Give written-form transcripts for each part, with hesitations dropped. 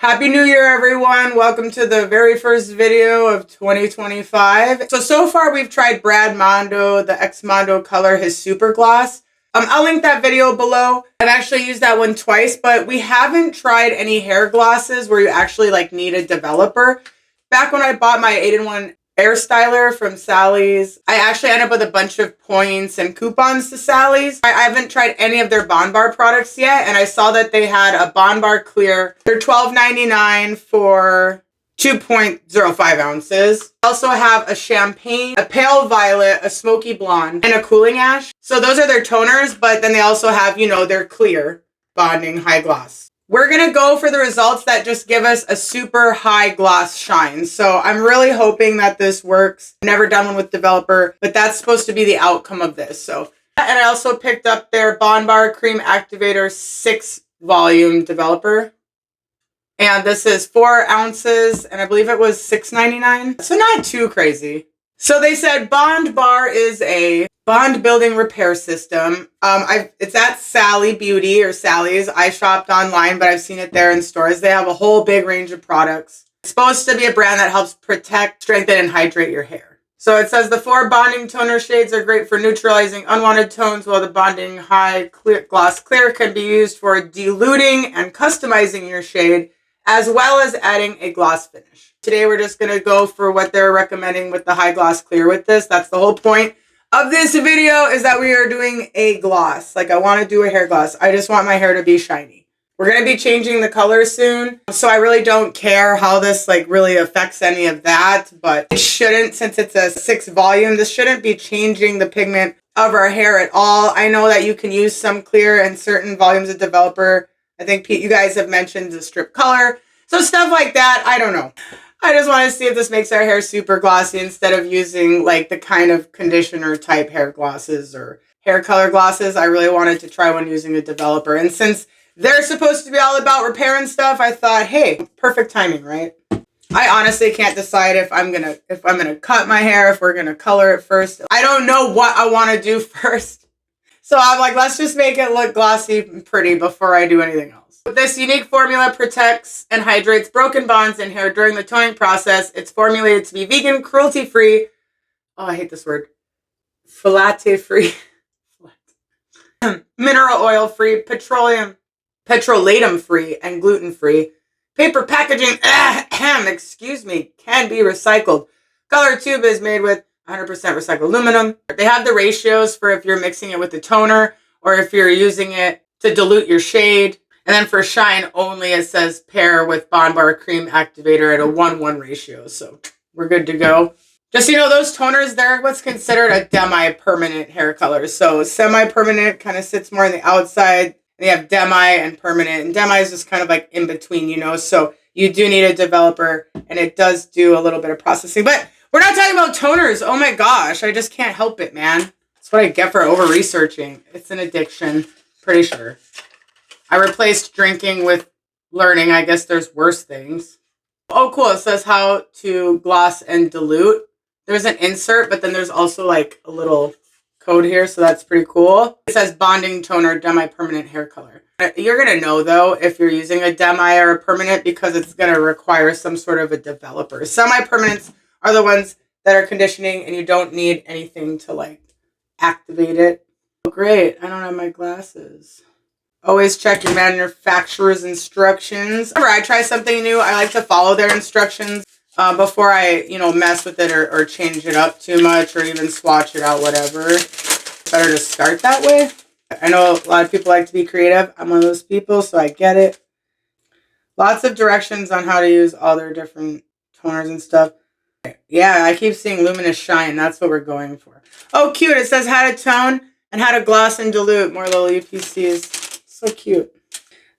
Happy New Year, everyone. Welcome to the very first video of 2025. So far we've tried Brad Mondo, the Xmondo color, his super gloss. I'll link that video below. I've actually used that one twice, but we haven't tried any hair glosses where you actually need a developer. Back when I bought my 8-in-1 hair styler from Sally's, I actually ended up with a bunch of points and coupons to Sally's. I haven't tried any of their BONDBAR products yet, and I saw that they had a BONDBAR clear. They're $12.99 for 2.05 ounces. I also have a champagne, a pale violet, a smoky blonde, and a cooling ash. So those are their toners, but then they also have, their clear bonding high gloss. We're going to go for the results that just give us a super high gloss shine. So I'm really hoping that this works. I've never done one with developer, but that's supposed to be the outcome of this. And I also picked up their BONDBAR Cream Activator 6 volume developer. And this is 4 ounces, and I believe it was $6.99. So not too crazy. So they said BONDBAR is a bond building repair system. It's at Sally Beauty or Sally's. I shopped online, but I've seen it there in stores. They have a whole big range of products. It's supposed to be a brand that helps protect, strengthen, and hydrate your hair. So it says the 4 bonding toner shades are great for neutralizing unwanted tones, while the bonding high clear, gloss clear can be used for diluting and customizing your shade, as well as adding a gloss finish. Today we're just going to go for what they're recommending with the high gloss clear with this. That's the whole point of this video, is that we are doing a gloss. I want to do a hair gloss. I just want my hair to be shiny. We're going to be changing the color soon, so I really don't care how this really affects any of that, but it shouldn't, since it's a 6 volume, this shouldn't be changing the pigment of our hair at all. I know that you can use some clear in certain volumes of developer. I think Pete, you guys have mentioned the strip color. So stuff like that, I don't know. I just want to see if this makes our hair super glossy instead of using the kind of conditioner type hair glosses or hair color glosses. I really wanted to try one using a developer. And since they're supposed to be all about repair and stuff, I thought, hey, perfect timing, right? I honestly can't decide if I'm gonna cut my hair, if we're gonna color it first. I don't know what I want to do first. So I'm like, let's just make it look glossy and pretty before I do anything else. This unique formula protects and hydrates broken bonds in hair during the toning process. It's formulated to be vegan, cruelty-free. Oh, I hate this word. Phthalate-free. Mineral oil-free, petrolatum-free, and gluten-free. Paper packaging, excuse me, can be recycled. Color tube is made with 100% recycled aluminum. They have the ratios for if you're mixing it with the toner or if you're using it to dilute your shade. And then for shine only, it says pair with BONDBAR Cream Activator at a 1:1 ratio. So we're good to go. Just so you know, those toners, they're what's considered a demi-permanent hair color. So semi-permanent kind of sits more on the outside. They have demi and permanent. And demi is just kind of in between, So you do need a developer, and it does do a little bit of processing. But we're not talking about toners. Oh my gosh, I just can't help it, man. That's what I get for over-researching. It's an addiction, pretty sure. I replaced drinking with learning. I guess there's worse things. Oh, cool. It says how to gloss and dilute. There's an insert, but then there's also a little code here, so that's pretty cool. It says bonding toner demi-permanent hair color. You're going to know, though, if you're using a demi or a permanent, because it's going to require some sort of a developer. Semi-permanents are the ones that are conditioning, and you don't need anything to, activate it. Oh, great. I don't have my glasses. Always check your manufacturer's instructions. Whenever I try something new, I like to follow their instructions before I, mess with it or change it up too much or even swatch it out, whatever. Better to start that way. I know a lot of people like to be creative. I'm one of those people, so I get it. Lots of directions on how to use all their different toners and stuff. Yeah, I keep seeing luminous shine. That's what we're going for. Oh, cute. It says how to tone and how to gloss and dilute. More little UPCs. So cute.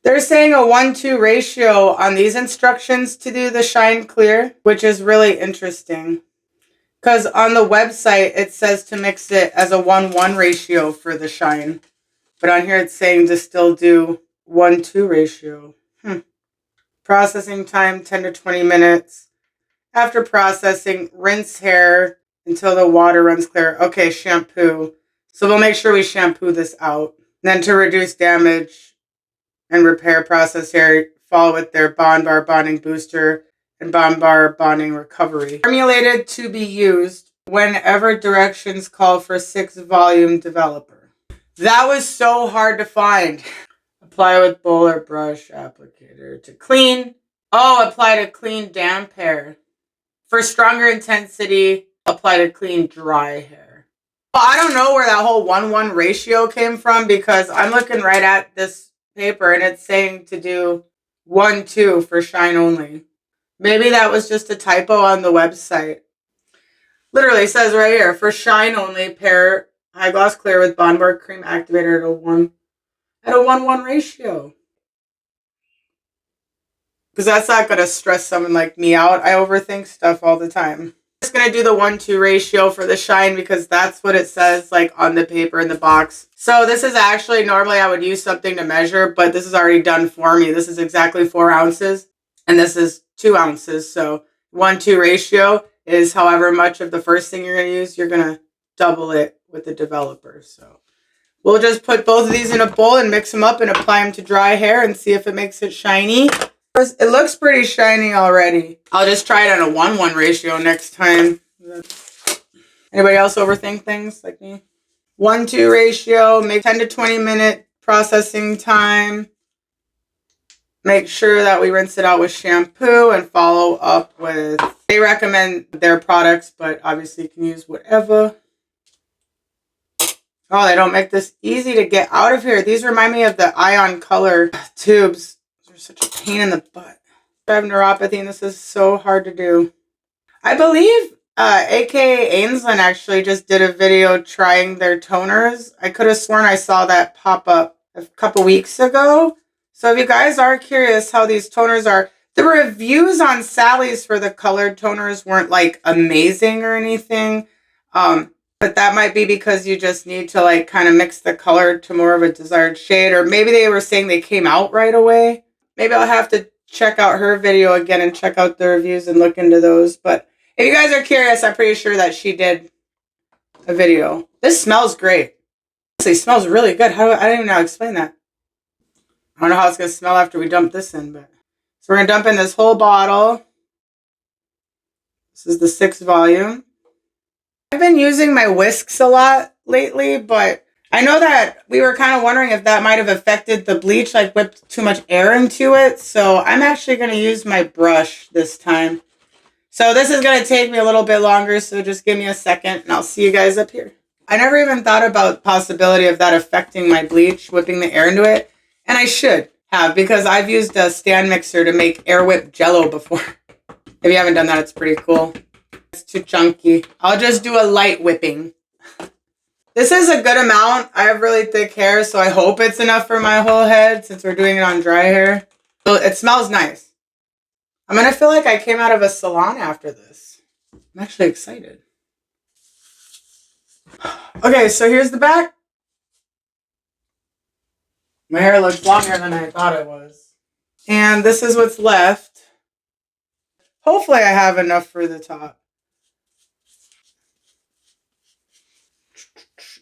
They're saying a 1:2 ratio on these instructions to do the shine clear, which is really interesting. Because on the website, it says to mix it as a 1:1 ratio for the shine. But on here, it's saying to still do 1:2 ratio. Processing time, 10 to 20 minutes. After processing, rinse hair until the water runs clear. Okay, shampoo. So we'll make sure we shampoo this out. Then to reduce damage and repair processed hair, follow with their BONDBAR Bonding Booster and BONDBAR Bonding Recovery. Formulated to be used whenever directions call for 6-volume developer. That was so hard to find. Apply with bowl or brush applicator to clean. Oh, apply to clean damp hair. For stronger intensity, apply to clean dry hair. Well, I don't know where that whole 1:1 ratio came from because I'm looking right at this paper and it's saying to do 1:2 for shine only. Maybe that was just a typo on the website. Literally says right here, for shine only, pair high gloss clear with BONDBAR cream activator at a 1:1 ratio. Because that's not going to stress someone like me out. I overthink stuff all the time. I'm just going to do the 1:2 ratio for the shine because that's what it says like on the paper in the box. So this is actually, normally I would use something to measure, but this is already done for me. This is exactly 4 ounces and this is 2 ounces. So 1:2 ratio is however much of the first thing you're going to use, you're going to double it with the developer. So we'll just put both of these in a bowl and mix them up and apply them to dry hair and see if it makes it shiny. It looks pretty shiny already. I'll just try it on a 1:1 ratio next time. Anybody else overthink things like me? 1:2 ratio, make 10 to 20 minute processing time. Make sure that we rinse it out with shampoo and follow up with, they recommend their products, but obviously you can use whatever. Oh, they don't make this easy to get out of here. These remind me of the Ion Color tubes. They're such a pain in the butt. I have neuropathy and this is so hard to do. I believe aka Ainsland actually just did a video trying their toners. I could have sworn I saw that pop up a couple weeks ago. So if you guys are curious how these toners are, the reviews on Sally's for the colored toners weren't like amazing or anything. But that might be because you just need to like kind of mix the color to more of a desired shade, or maybe they were saying they came out right away. Maybe I'll have to check out her video again and check out the reviews and look into those. But if you guys are curious, I'm pretty sure that she did a video. This smells great. Honestly, it smells really good. I don't even know how to explain that. I don't know how it's going to smell after we dump this in, but so we're going to dump in this whole bottle. This is the 6-volume. I've been using my whisks a lot lately, but I know that we were kind of wondering if that might have affected the bleach, like whipped too much air into it. So I'm actually going to use my brush this time. So this is going to take me a little bit longer, so just give me a second and I'll see you guys up here. I never even thought about the possibility of that affecting my bleach, whipping the air into it. And I should have, because I've used a stand mixer to make air whipped jello before. If you haven't done that, it's pretty cool. It's too chunky. I'll just do a light whipping. This is a good amount. I have really thick hair, so I hope it's enough for my whole head since we're doing it on dry hair. So it smells nice. I'm going to feel like I came out of a salon after this. I'm actually excited. Okay, so here's the back. My hair looks longer than I thought it was. And this is what's left. Hopefully I have enough for the top.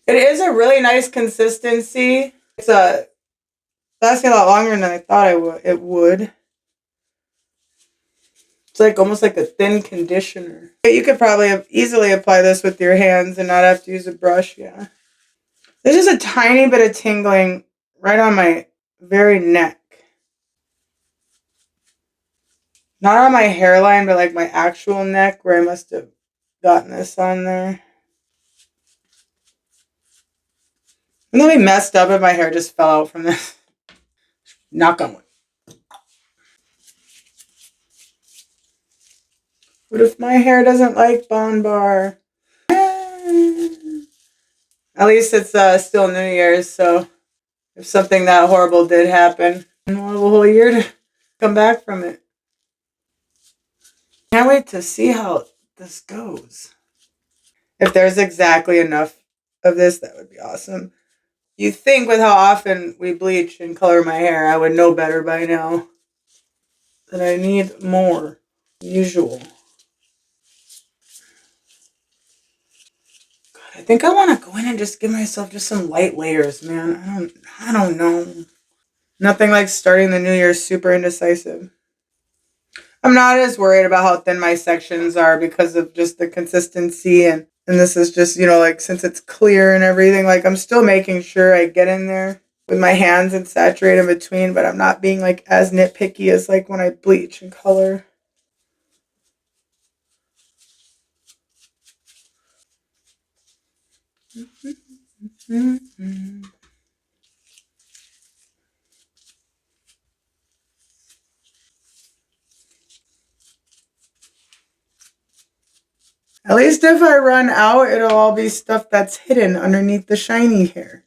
It is a really nice consistency. It's lasting a lot longer than I thought it would. It's like almost like a thin conditioner. You could probably easily apply this with your hands and not have to use a brush, yeah. There's just a tiny bit of tingling right on my very neck. Not on my hairline, but like my actual neck where I must have gotten this on there. And then we messed up and my hair just fell out from this. Knock on wood. What if my hair doesn't like BONDBAR? At least it's still New Year's, so if something that horrible did happen, we'll have a whole year to come back from it. Can't wait to see how this goes. If there's exactly enough of this, that would be awesome. You think with how often we bleach and color my hair, I would know better by now. That I need more. Usual. God, I think I want to go in and just give myself just some light layers, man. I don't know. Nothing like starting the new year super indecisive. I'm not as worried about how thin my sections are because of just the consistency and this is just, you know, like since it's clear and everything, like I'm still making sure I get in there with my hands and saturate in between, but I'm not being like as nitpicky as like when I bleach and color. At least if I run out, it'll all be stuff that's hidden underneath the shiny hair.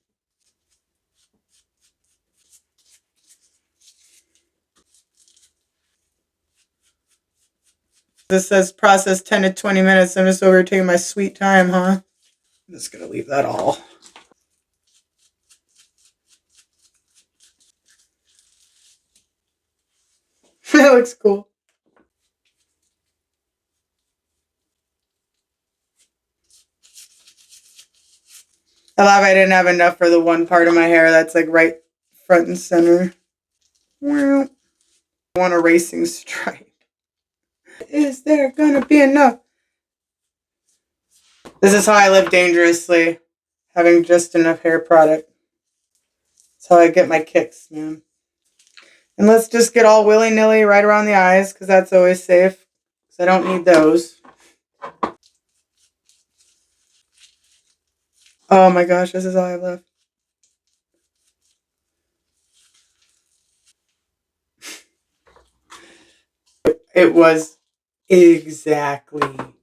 This says process 10 to 20 minutes. I'm just over taking my sweet time, huh? I'm just going to leave that all. That looks cool. I love I didn't have enough for the one part of my hair that's like right front and center. I want a racing stripe. Is there gonna be enough? This is how I live dangerously, having just enough hair product. That's how I get my kicks, man. And let's just get all willy-nilly right around the eyes, because that's always safe. Because I don't need those. Oh my gosh, this is all I have left. It was exactly enough.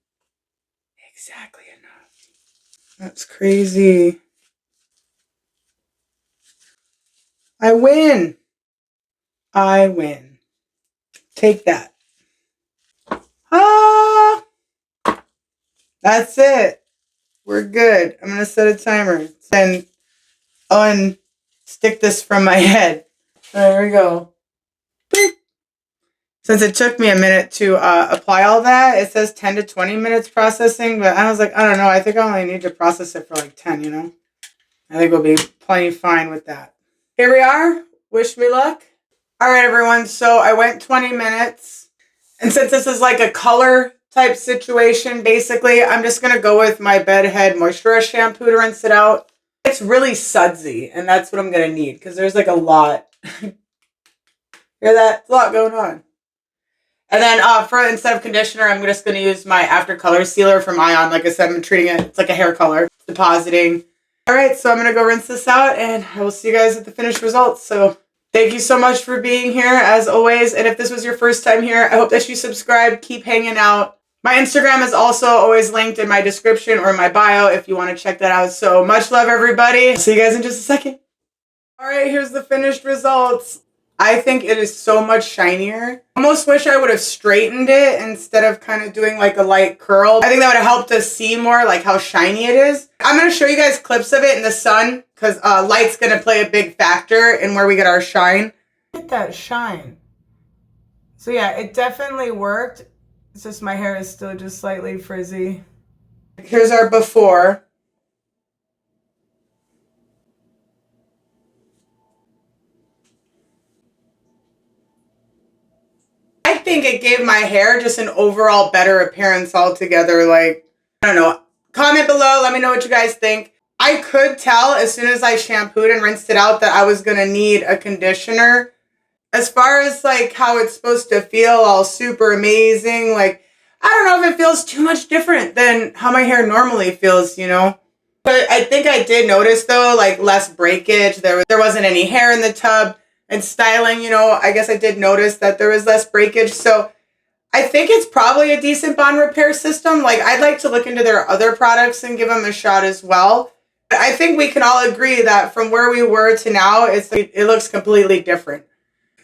That's crazy. I win. I win. Take that. Ah! That's it. We're good. I'm going to set a timer and unstick this from my head. There we go. Boop. Since it took me a minute to apply all that, it says 10 to 20 minutes processing, but I was like, I don't know. I think I only need to process it for like 10, you know? I think we'll be plenty fine with that. Here we are. Wish me luck. All right, everyone. So I went 20 minutes. And since this is like a color type situation, basically, I'm just going to go with my Bedhead Moisturizer Shampoo to rinse it out. It's really sudsy, and that's what I'm going to need because there's like a lot. Hear that? There's a lot going on. And then instead of conditioner, I'm just going to use my After Color Sealer from Ion. Like I said, I'm treating it. It's like a hair color. Depositing. All right, so I'm going to go rinse this out, and I will see you guys at the finished results. So thank you so much for being here, as always. And if this was your first time here, I hope that you subscribe. Keep hanging out. My Instagram is also always linked in my description or my bio if you want to check that out. So much love, everybody. See you guys in just a second. All right, here's the finished results. I think it is so much shinier. Almost wish I would have straightened it instead of kind of doing like a light curl. I think that would have helped us see more like how shiny it is. I'm going to show you guys clips of it in the sun because light's going to play a big factor in where we get our shine. Look at that shine. So yeah, it definitely worked. It's just my hair is still just slightly frizzy. Here's our before. I think it gave my hair just an overall better appearance altogether. Like, I don't know. Comment below. Let me know what you guys think. I could tell as soon as I shampooed and rinsed it out that I was going to need a conditioner. As far as like how it's supposed to feel, all super amazing. Like, I don't know if it feels too much different than how my hair normally feels, you know. But I think I did notice though, like less breakage. There wasn't any hair in the tub. And styling, you know, I guess I did notice that there was less breakage. So I think it's probably a decent bond repair system. Like, I'd like to look into their other products and give them a shot as well. But I think we can all agree that from where we were to now, it looks completely different.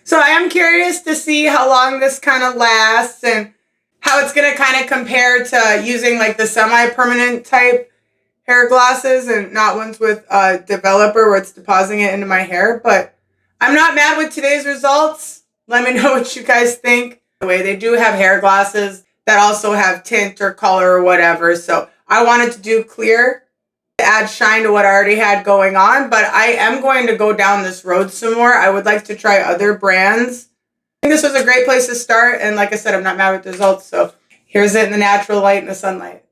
So I am curious to see how long this kind of lasts and how it's going to kind of compare to using like the semi-permanent type hair glosses and not ones with a developer where it's depositing it into my hair. But I'm not mad with today's results. Let me know what you guys think. By the way, they do have hair glosses that also have tint or color or whatever. So I wanted to do clear. add shine to what I already had going on, but I am going to go down this road some more. I would like to try other brands. I think this was a great place to start, and like I said, I'm not mad with the results, so here's it in the natural light in the sunlight.